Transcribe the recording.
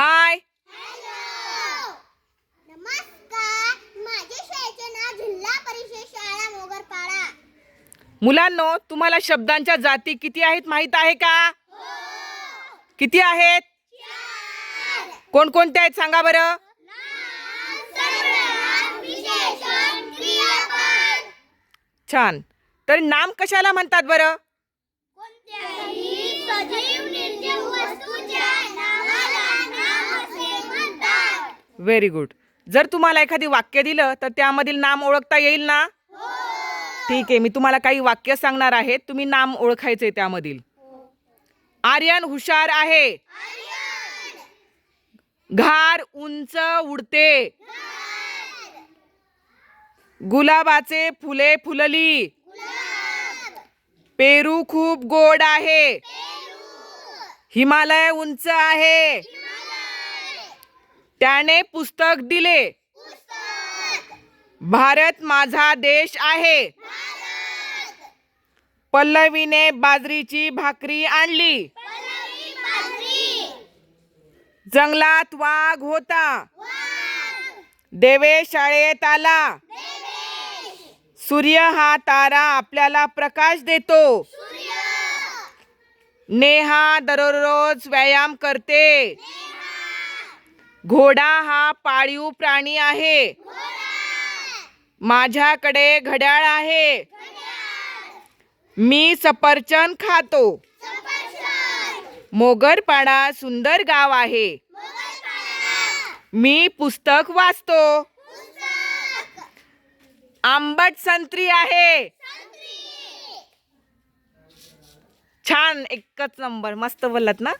हाय. Hello. नमस्कार. माझ्या शाळेचे नाव जिल्हा परिषद शाळा मोगरपाडा. मुलांनो, तुम्हाला शब्दांच्या जाती किती आहेत माहित आहे का? हो. किती आहेत? 4. कोणकोणत्या आहेत सांगा बरं? नाम, सर्वनाम, विशेषण, क्रियापद. छान. तर नाम कशाला म्हणतात बरं? कोणत्याही सजीव निर्जीव वस्तूच्या नावाला नाम असे म्हणतात. Very good. जर तुम्हाला एखादी वाक्य दिलं तर त्यामधील नाम ओळखता येईल ना? हो. ठीक आहे, मी तुम्हाला काही वाक्य सांगणार आहे, तुम्ही नाम ओळखायचे त्यामधील. आर्यन हुशार आहे. आर्यन. घार उंच उडते. घार. गुलाबाचे फुले फुलली. गुलाब. पेरू खूप गोड आहे. पेरू. हिमालय उंच आहे. हिमालय. त्याने पुस्तक दिले. पुस्तक. भारत माझा देश आहे. भारत. पल्लवीने बाजरीची भाकरी आणली. पल्लवी बाजरी. जंगलात वाघ होता. वाघ. देवेश शाळेत आला. देवेश. सूर्य हा तारा आपल्याला प्रकाश देतो. सूर्य. नेहा दररोज व्यायाम करते. नेहा. घोडा हा पाळीव प्राणी आहे. घोडा. माझ्याकडे घड्याळ आहे. घड्याळ. मी सफरचंद खातो. सफरचंद. मोगरपाडा सुंदर गाव आहे. मोगरपाडा. मी पुस्तक वाचतो. पुस्तक. आंबट संत्री आहे. संत्री. छान, एकच नंबर, मस्त बोललात ना.